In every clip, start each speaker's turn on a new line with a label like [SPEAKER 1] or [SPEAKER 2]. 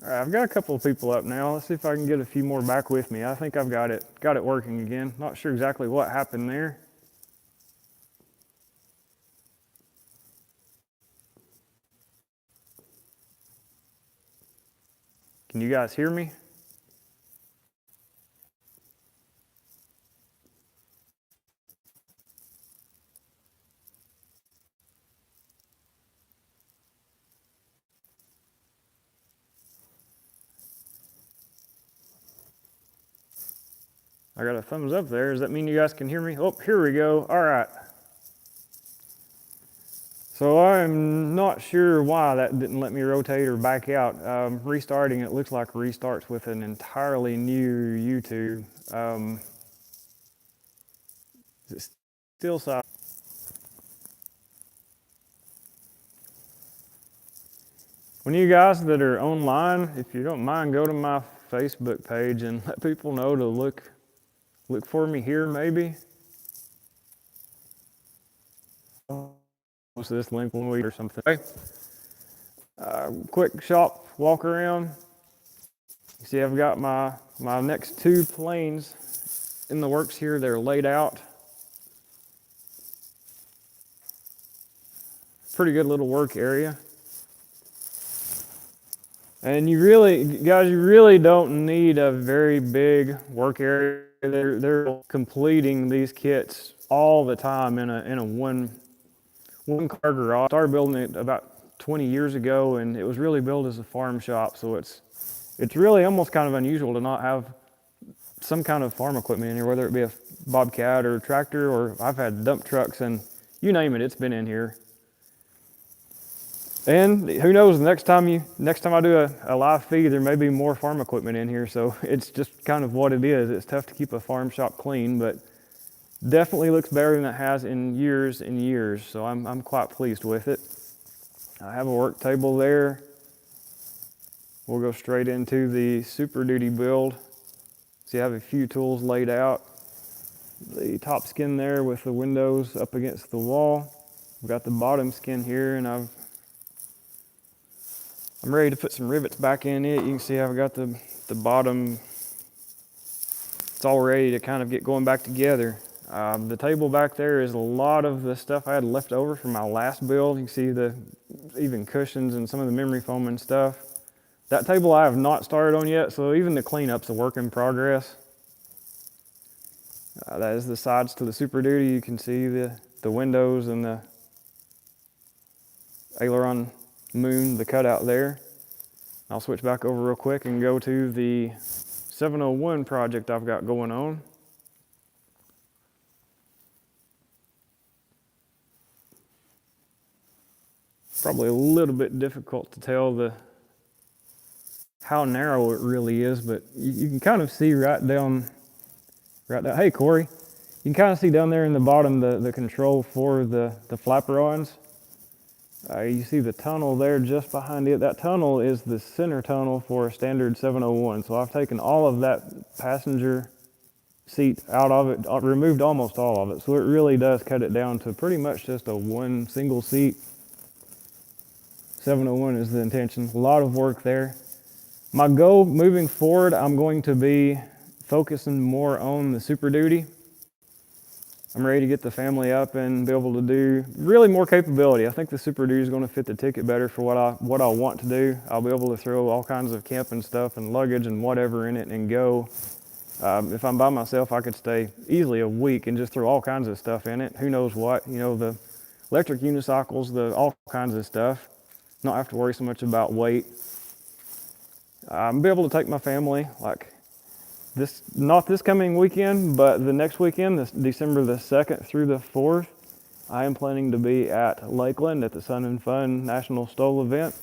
[SPEAKER 1] All right, I've got a couple of people up now. Let's see if I can get a few more back with me. I think I've got it working again. Not sure exactly what happened there. Can you guys hear me? I got a thumbs up there. Does that mean you guys can hear me? Oh, here we go. All right. So I'm not sure why that didn't let me rotate or back out. Restarting it looks like restarts with an entirely new YouTube. Is it still silent? When you guys that are online, if you don't mind, go to my Facebook page and let people know to look for me here maybe. Most of this link one week or something. Okay. Quick shop walk around. You see I've got my next two planes in the works here. They're laid out. Pretty good little work area. And you really don't need a very big work area. They're completing these kits all the time in a one car garage. I started building it about 20 years ago, and it was really built as a farm shop. So it's really almost kind of unusual to not have some kind of farm equipment in here, whether it be a bobcat or a tractor, or I've had dump trucks and you name it, it's been in here. And who knows, next time I do a live feed, there may be more farm equipment in here. So it's just kind of what it is. It's tough to keep a farm shop clean, but definitely looks better than it has in years and years. So I'm quite pleased with it. I have a work table there. We'll go straight into the Super Duty build. See, I have a few tools laid out. The top skin there with the windows up against the wall. We've got the bottom skin here, and I'm ready to put some rivets back in it. You can see I've got the bottom, it's all ready to kind of get going back together. The table back there is a lot of the stuff I had left over from my last build. You can see the even cushions and some of the memory foam and stuff. That table I have not started on yet, so even the cleanup's a work in progress. That is the sides to the Super Duty. You can see the windows and the aileron moon, the cutout there. I'll switch back over real quick and go to the 701 project I've got going on. Probably a little bit difficult to tell how narrow it really is, but you can kind of see right down. Hey Corey, you can kind of see down there in the bottom the control for the flaperons. You see the tunnel there just behind it. That tunnel is the center tunnel for a standard 701. So I've taken all of that passenger seat out of it, removed almost all of it. So it really does cut it down to pretty much just a one single seat. 701 is the intention. A lot of work there. My goal moving forward, I'm going to be focusing more on the Super Duty. I'm ready to get the family up and be able to do really more capability. I think the Super Duty is going to fit the ticket better for what I want to do. I'll be able to throw all kinds of camping stuff and luggage and whatever in it and go. If I'm by myself, I could stay easily a week and just throw all kinds of stuff in it. Who knows what, the electric unicycles, all kinds of stuff. Not have to worry so much about weight. I'll be able to take my family, like not this coming weekend, but the next weekend, this December the 2nd through the 4th, I am planning to be at Lakeland at the Sun and Fun National Stoll event.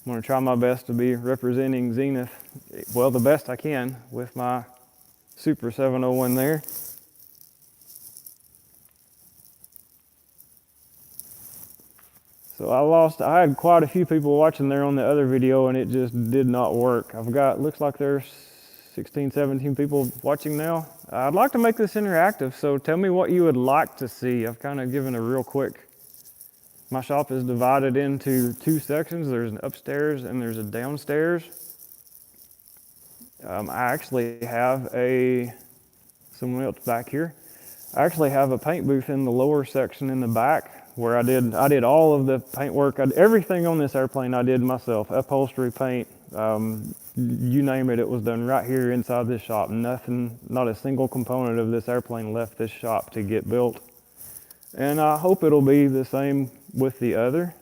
[SPEAKER 1] I'm going to try my best to be representing Zenith, well, the best I can with my Super 701 there. So I had quite a few people watching there on the other video, and it just did not work. Looks like there's 16, 17 people watching now. I'd like to make this interactive, so tell me what you would like to see. I've kind of given a real quick My shop is divided into two sections. There's an upstairs and there's a downstairs. I actually have someone else back here. I actually have a paint booth in the lower section in the back where I did all of the paint work. Everything on this airplane I did myself, upholstery, paint, you name it, it was done right here inside this shop. Nothing, not a single component of this airplane left this shop to get built. And I hope it'll be the same with the other.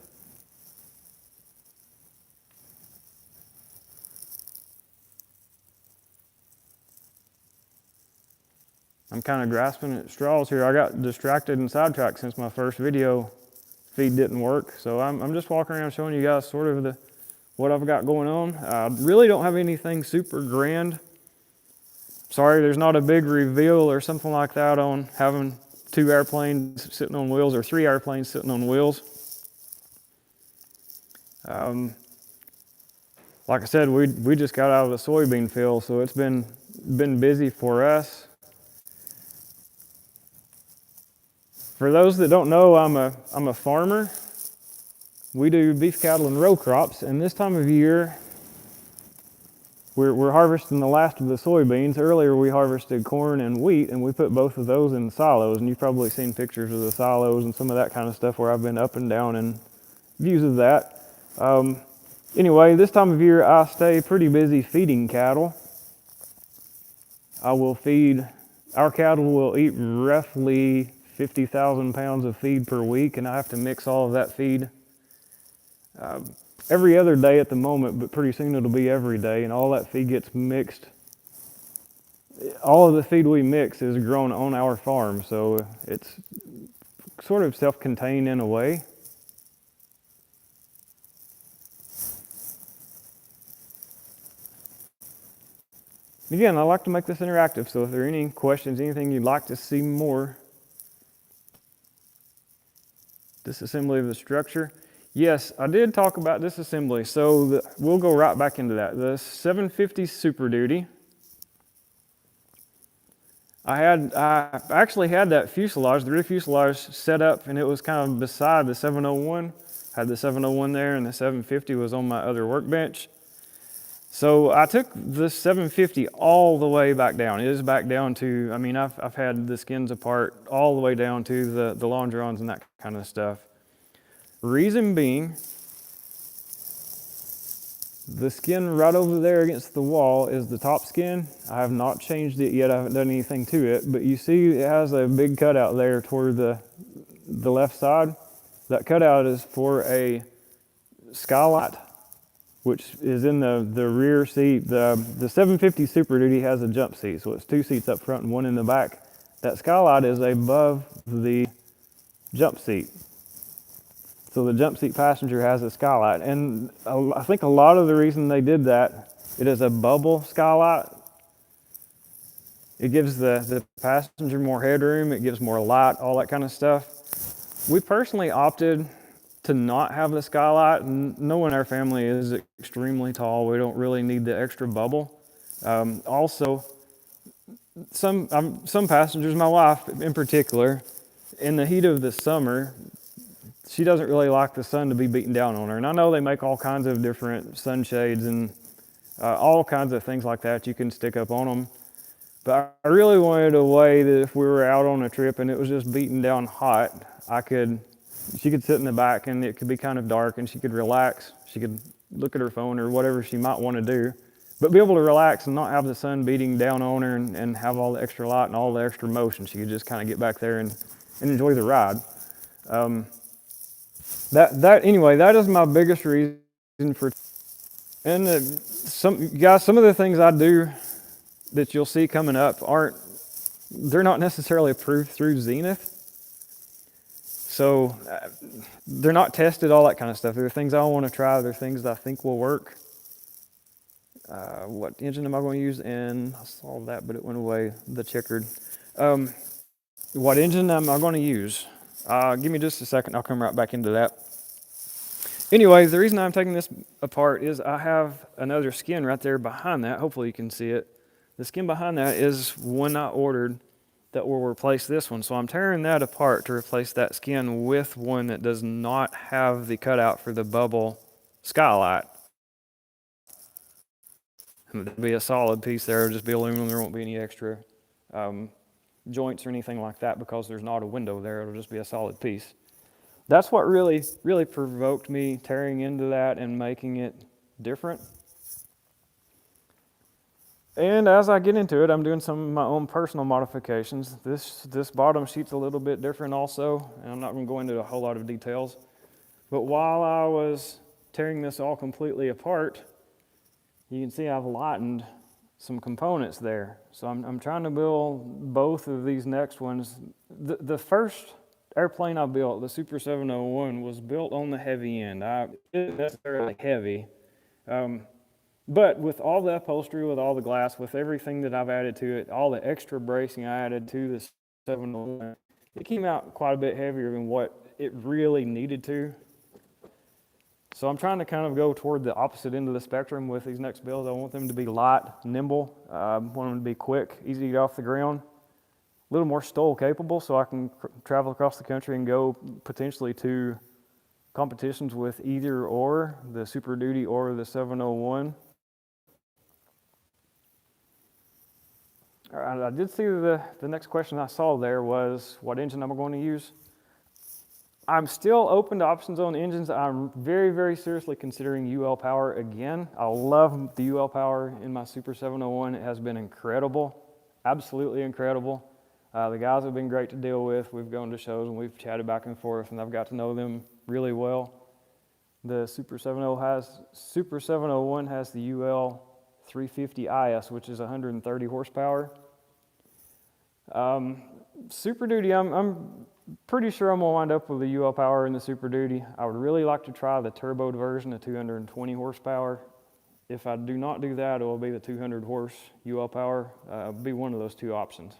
[SPEAKER 1] I'm kind of grasping at straws here. I got distracted and sidetracked since my first video feed didn't work. So I'm just walking around showing you guys sort of what I've got going on. I really don't have anything super grand. Sorry, there's not a big reveal or something like that on having 2 airplanes sitting on wheels or 3 airplanes sitting on wheels. Like I said, we just got out of the soybean field, so it's been busy for us. For those that don't know, I'm a farmer. We do beef cattle and row crops, and this time of year we're harvesting the last of the soybeans. Earlier we harvested corn and wheat, and we put both of those in silos, and you've probably seen pictures of the silos and some of that kind of stuff where I've been up and down and views of that. Anyway, this time of year I stay pretty busy feeding cattle. Our cattle will eat roughly 50,000 pounds of feed per week, and I have to mix all of that feed every other day at the moment, but pretty soon it'll be every day, and all that feed gets mixed. All of the feed we mix is grown on our farm, so it's sort of self-contained in a way. Again, I like to make this interactive, so if there are any questions, anything you'd like to see more. Disassembly of the structure. Yes, I did talk about disassembly, so we'll go right back into that. The 750 Super Duty. I actually had that fuselage, the rear fuselage set up, and it was kind of beside the 701. I had the 701 there, and the 750 was on my other workbench. So I took the 750 all the way back down. It is back down to, I mean, I've had the skins apart all the way down to the longerons and that kind of stuff. Reason being, the skin right over there against the wall is the top skin. I have not changed it yet. I haven't done anything to it, but you see it has a big cutout there toward the left side. That cutout is for a skylight, which is in the rear seat. The 750 Super Duty has a jump seat, so it's 2 seats up front and 1 in the back. That skylight is above the jump seat. So the jump seat passenger has a skylight, and I think a lot of the reason they did that, it is a bubble skylight. It gives the passenger more headroom, it gives more light, all that kind of stuff. We personally opted to not have the skylight, and no one in our family is extremely tall. We don't really need the extra bubble. Also, some passengers, my wife in particular, in the heat of the summer, she doesn't really like the sun to be beating down on her. And I know they make all kinds of different sunshades and all kinds of things like that you can stick up on them. But I really wanted a way that if we were out on a trip and it was just beating down hot, she could sit in the back and it could be kind of dark and she could relax. She could look at her phone or whatever she might want to do, but be able to relax and not have the sun beating down on her and have all the extra light and all the extra motion. She could just kind of get back there and enjoy the ride. Anyway, that is my biggest reason for. And some of the things I do that you'll see coming up they're not necessarily approved through Zenith. So they're not tested, all that kind of stuff. There are things I want to try. There are things that I think will work. What engine am I going to use? And I saw that, but it went away, the checkered. What engine am I going to use? Give me just a second. I'll come right back into that. Anyways, the reason I'm taking this apart is I have another skin right there behind that. Hopefully you can see it. The skin behind that is one I ordered that will replace this one. So I'm tearing that apart to replace that skin with one that does not have the cutout for the bubble skylight. There'll be a solid piece there. It'll just be aluminum. There won't be any extra joints or anything like that because there's not a window there. It'll just be a solid piece. That's what really provoked me tearing into that and making it different. And as I get into it, I'm doing some of my own personal modifications. This bottom sheet's a little bit different also, and I'm not going to go into a whole lot of details. But while I was tearing this all completely apart, you can see I've lightened some components there. So I'm trying to build both of these next ones. The first airplane I built, the Super 701, was built on the heavy end. It isn't necessarily heavy. But with all the upholstery, with all the glass, with everything that I've added to it, all the extra bracing I added to the 701, it came out quite a bit heavier than what it really needed to. So I'm trying to kind of go toward the opposite end of the spectrum with these next builds. I want them to be light, nimble. I want them to be quick, easy to get off the ground, a little more stole capable so I can travel across the country and go potentially to competitions with either or, the Super Duty or the 701. All right, I did see the next question I saw there was what engine I'm going to use. I'm still open to options on engines. I'm very seriously considering UL Power again. I love the UL Power in my Super 701. It has been incredible, absolutely incredible. The guys have been great to deal with. We've gone to shows and we've chatted back and forth, and I've got to know them really well. The Super 701 has the UL 350 IS, which is 130 horsepower. Super Duty, I'm pretty sure I'm going to wind up with the UL Power in the Super Duty. I would really like to try the turboed version of 220 horsepower. If I do not do that, it will be the 200 horse UL Power. It'll be one of those two options.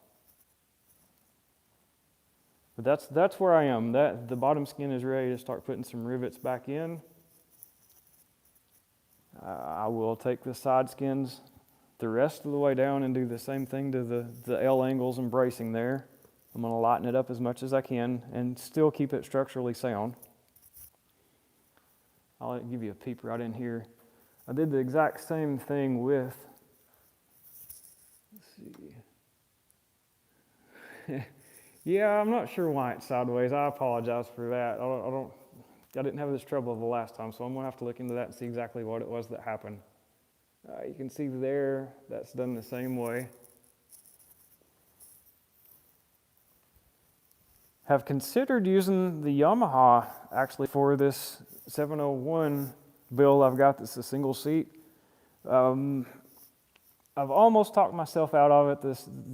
[SPEAKER 1] But that's where I am. The bottom skin is ready to start putting some rivets back in. I will take the side skins the rest of the way down and do the same thing to the L angles and bracing there. I'm going to lighten it up as much as I can and still keep it structurally sound. I'll give you a peep right in here. I did the exact same thing with, let's see. Yeah, I'm not sure why it's sideways. I apologize for that. I didn't have this trouble the last time, so I'm going to have to look into that and see exactly what it was that happened. You can see there, that's done the same way. Have considered using the Yamaha actually for this 701 build I've got that's a single seat. I've almost talked myself out of it.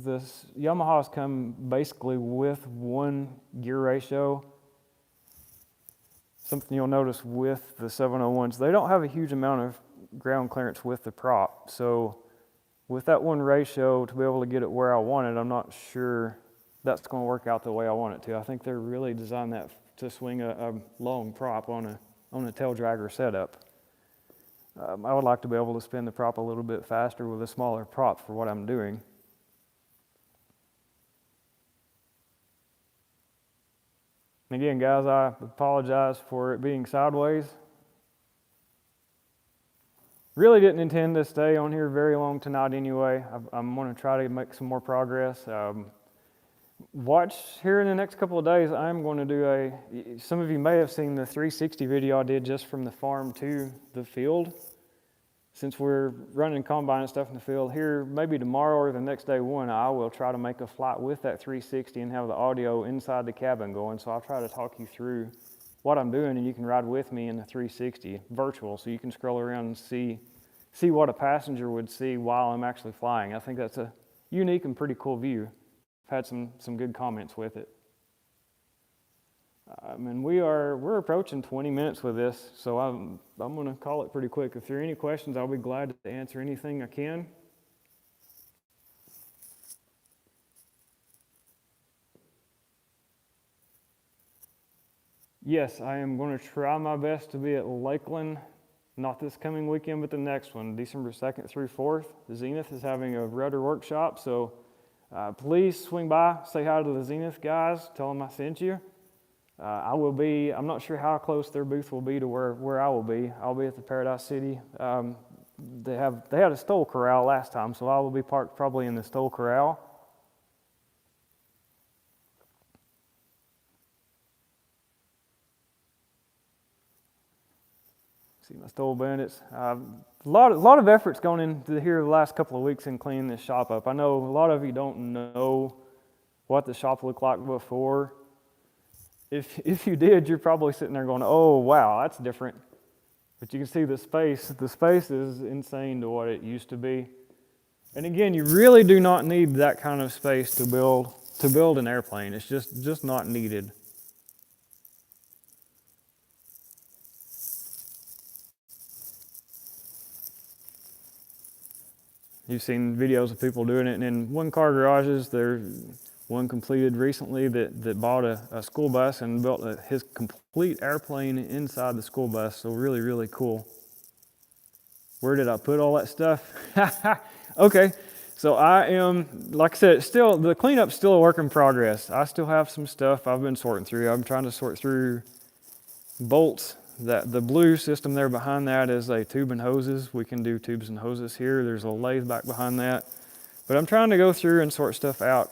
[SPEAKER 1] This Yamaha's come basically with one gear ratio. Something you'll notice with the 701s, they don't have a huge amount of ground clearance with the prop. So with that one ratio to be able to get it where I want it, I'm not sure that's going to work out the way I want it to. I think they're really designed that to swing a long prop on a tail dragger setup. I would like to be able to spin the prop a little bit faster with a smaller prop for what I'm doing. And again, guys, I apologize for it being sideways. Really didn't intend to stay on here very long tonight anyway. I'm going to try to make some more progress. Watch here in the next couple of days, I'm going to do some of you may have seen the 360 video I did just from the farm to the field. Since we're running combine and stuff in the field, here maybe tomorrow or the next day I will try to make a flight with that 360 and have the audio inside the cabin going. So I'll try to talk you through what I'm doing, and you can ride with me in the 360 virtual, so you can scroll around and see what a passenger would see while I'm actually flying. I think that's a unique and pretty cool view. I've had some good comments with it. And we're approaching 20 minutes with this, so I'm going to call it pretty quick. If there are any questions, I'll be glad to answer anything I can. Yes, I am going to try my best to be at Lakeland, not this coming weekend, but the next one, December 2nd through 4th. Zenith is having a rudder workshop, so Please swing by, say hi to the Zenith guys, tell them I sent you. I'm not sure how close their booth will be to where I will be. I'll be at the Paradise City. They had a Stoll Corral last time, so I will be parked probably in the Stoll Corral. See my Stoll Bandits. A lot of effort's gone into here the last couple of weeks in cleaning this shop up. I know a lot of you don't know what the shop looked like before. If you did, you're probably sitting there going, oh, wow, that's different. But you can see the space. The space is insane to what it used to be. And again, you really do not need that kind of space to build an airplane. It's just not needed. You've seen videos of people doing it in one-car garages. There's one completed recently that bought a school bus and built his complete airplane inside the school bus. So really, really cool. Where did I put all that stuff? Okay, so I am, like I said, the cleanup's still a work in progress. I still have some stuff I've been sorting through. I'm trying to sort through bolts. The blue system there behind that is a tube and hoses. We can do tubes and hoses here. There's a lathe back behind that. But I'm trying to go through and sort stuff out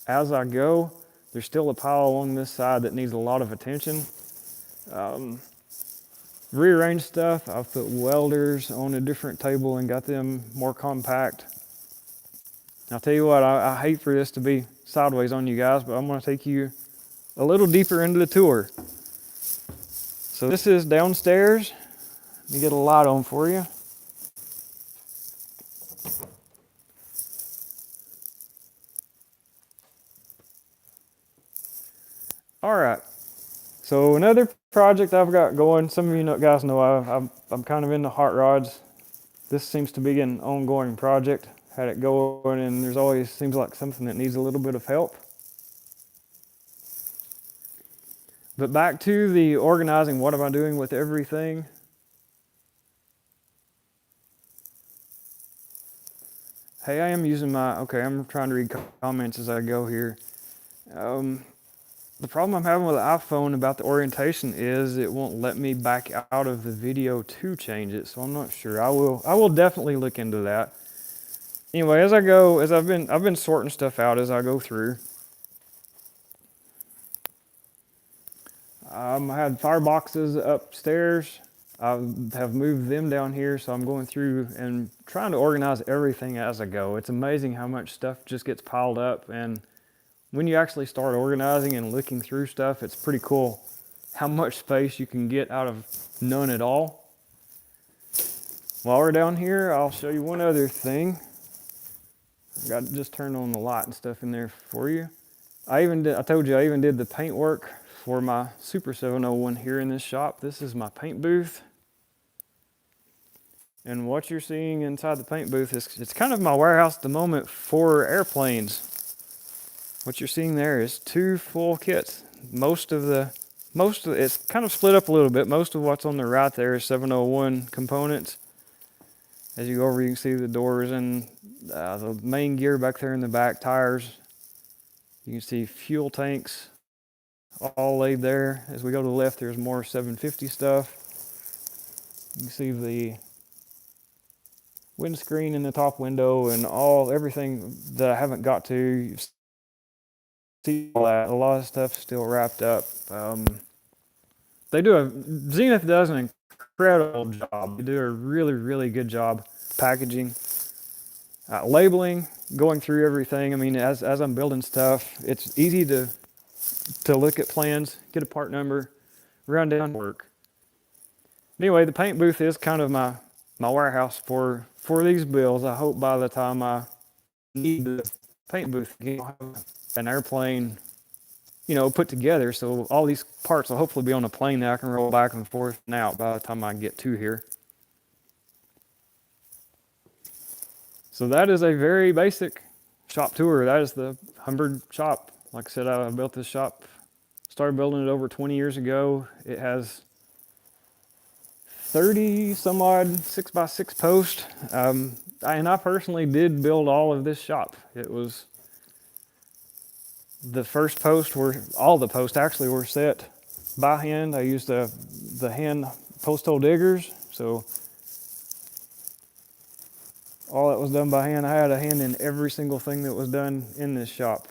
[SPEAKER 1] as I go. There's still a pile along this side that needs a lot of attention. Rearrange stuff. I've put welders on a different table and got them more compact. I'll tell you what, I hate for this to be sideways on you guys, but I'm going to take you a little deeper into the tour. So this is downstairs. Let me get a light on for you. All right. So another project I've got going. Some of you guys know I'm kind of into hot rods. This seems to be an ongoing project. Had it going, and there's always seems like something that needs a little bit of help. But back to the organizing, what am I doing with everything? Hey, I am using I'm trying to read comments as I go here. The problem I'm having with the iPhone about the orientation is it won't let me back out of the video to change it, so I'm not sure. I will definitely look into that. Anyway, I've been sorting stuff out as I go through. I had fireboxes upstairs. I have moved them down here, so I'm going through and trying to organize everything as I go. It's amazing how much stuff just gets piled up, and when you actually start organizing and looking through stuff, it's pretty cool how much space you can get out of none at all. While we're down here, I'll show you one other thing. I got just turned on the light and stuff in there for you. I told you I even did the paint work for my Super 701 here in this shop. This is my paint booth. And what you're seeing inside the paint booth it's kind of my warehouse at the moment for airplanes. What you're seeing there is 2 full kits. It's kind of split up a little bit. Most of what's on the right there is 701 components. As you go over, you can see the doors and the main gear back there in the back, tires. You can see fuel tanks all laid there. As we go to the left, there's more 750 stuff. You can see the windscreen in the top window and everything that I haven't got to. You see all that. A lot of stuff still wrapped up. Zenith does an incredible job. They do a really, really good job packaging, labeling, going through everything. I mean, as I'm building stuff, it's easy to look at plans, get a part number, run down work. Anyway, the paint booth is kind of my warehouse for these builds. I hope by the time I need the paint booth, I'll have an airplane, put together. So all these parts will hopefully be on a plane that I can roll back and forth and out by the time I get to here. So that is a very basic shop tour. That is the Humbird shop. Like I said, I built this shop, started building it over 20 years ago. It has 30 some odd 6x6 posts. And I personally did build all of this shop. It was The first post all the posts actually were set by hand. I used the hand post hole diggers, so all that was done by hand. I had a hand in every single thing that was done in this shop.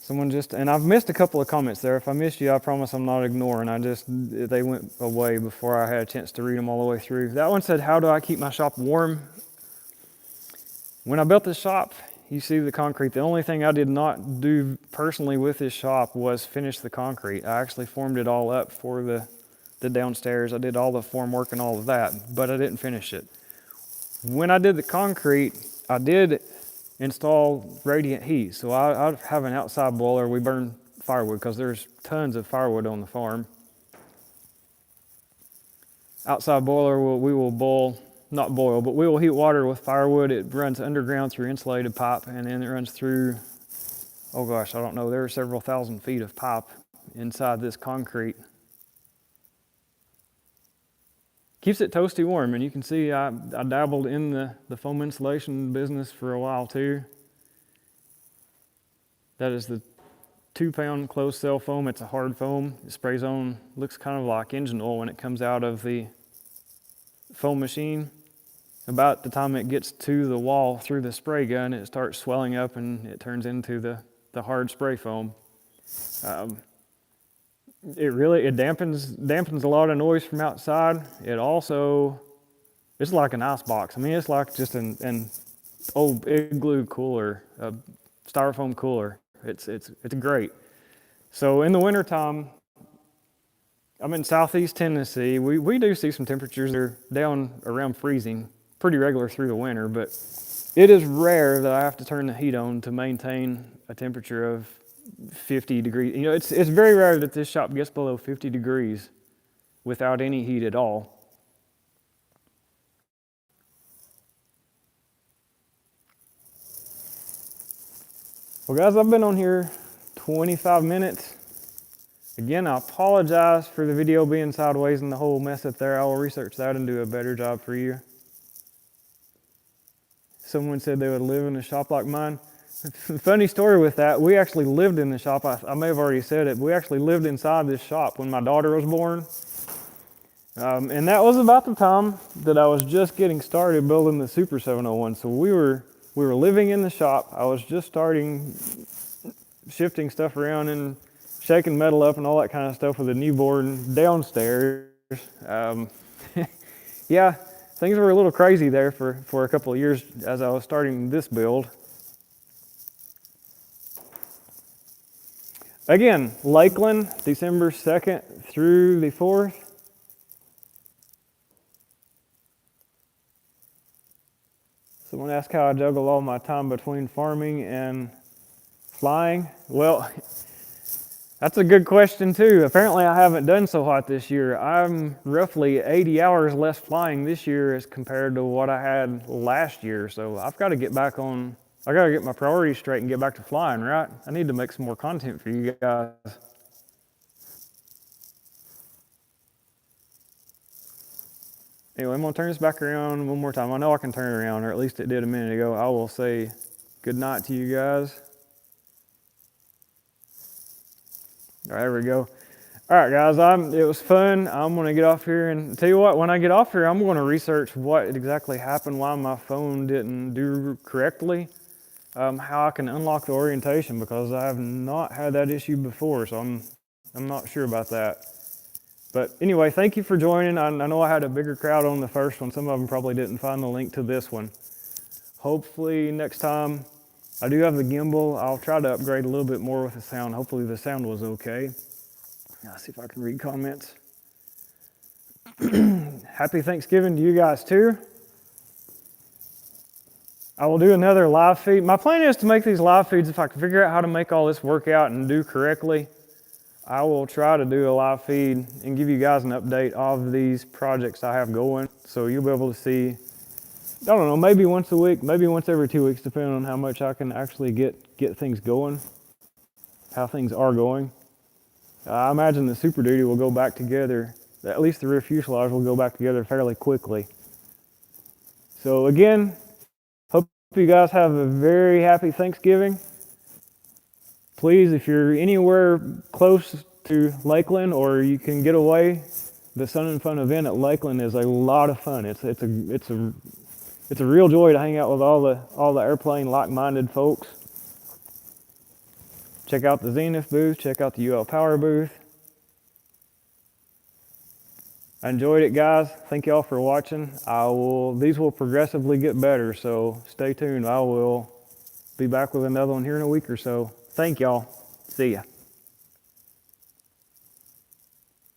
[SPEAKER 1] And I've missed a couple of comments there. If I missed you, I promise I'm not ignoring. They went away before I had a chance to read them all the way through. That one said, how do I keep my shop warm? When I built this shop, you see the concrete. The only thing I did not do personally with this shop was finish the concrete. I actually formed it all up for the downstairs. I did all the form work and all of that, but I didn't finish it. When I did the concrete, I did install radiant heat. So I have an outside boiler. We burn firewood because there's tons of firewood on the farm. Outside boiler, we will heat water with firewood. It runs underground through insulated pipe, and then it runs through, oh gosh, I don't know, there are several thousand feet of pipe inside this concrete. Keeps it toasty warm, and you can see I dabbled in the foam insulation business for a while too. That is the 2-pound closed cell foam. It's a hard foam. It sprays on, looks kind of like engine oil when it comes out of the foam machine. About the time it gets to the wall through the spray gun, it starts swelling up and it turns into the hard spray foam. It dampens a lot of noise from outside. It's like an ice box. I mean, it's like just an old igloo cooler, a styrofoam cooler. It's great. So in the wintertime, I'm in southeast Tennessee. We do see some temperatures that are down around freezing, pretty regular through the winter, but it is rare that I have to turn the heat on to maintain a temperature of 50 degrees. You know, it's very rare that this shop gets below 50 degrees without any heat at all. Well, guys, I've been on here 25 minutes. Again, I apologize for the video being sideways and the whole mess up there. I will research that and do a better job for you. Someone said they would live in a shop like mine. Funny story with that, we actually lived in the shop. I may have already said it, but we actually lived inside this shop when my daughter was born. And that was about the time that I was just getting started building the Super 701. So we were living in the shop. I was just starting shifting stuff around and shaking metal up and all that kind of stuff with a newborn downstairs. Yeah, things were a little crazy there for a couple of years as I was starting this build. Again, Lakeland, December 2nd through the 4th. Someone asked how I juggle all my time between farming and flying. Well, that's a good question too. Apparently I haven't done so hot this year. I'm roughly 80 hours less flying this year as compared to what I had last year. So I've got to get back on, I got to get my priorities straight and get back to flying, right? I need to make some more content for you guys. Anyway, I'm going to turn this back around one more time. I know I can turn it around, or at least it did a minute ago. I will say good night to you guys. All right, there we go. All right, guys, it was fun. I'm going to get off here and tell you what, when I get off here, I'm going to research what exactly happened, why my phone didn't do correctly, how I can unlock the orientation, because I have not had that issue before, so I'm not sure about that. But anyway, thank you for joining. I know I had a bigger crowd on the first one. Some of them probably didn't find the link to this one. Hopefully next time, I do have the gimbal. I'll try to upgrade a little bit more with the sound. Hopefully the sound was okay. Let's see if I can read comments. Happy Thanksgiving to you guys too. I will do another live feed. My plan is to make these live feeds, if I can figure out how to make all this work out and do correctly, I will try to do a live feed and give you guys an update of these projects I have going. So you'll be able to see, I don't know, maybe once a week, maybe once every 2 weeks, depending on how much I can actually get things going, how things are going. I imagine the Super Duty will go back together, at least the rear fuselage will go back together fairly quickly. So again, hope you guys have a very happy Thanksgiving. Please, if you're anywhere close to Lakeland or you can get away, the Sun and Fun event at Lakeland is a lot of fun. It's a real joy to hang out with all the airplane like-minded folks. Check out the Zenith booth. Check out the UL Power booth. I enjoyed it, guys. Thank y'all for watching. These will progressively get better, so stay tuned. I will be back with another one here in a week or so. Thank y'all. See ya.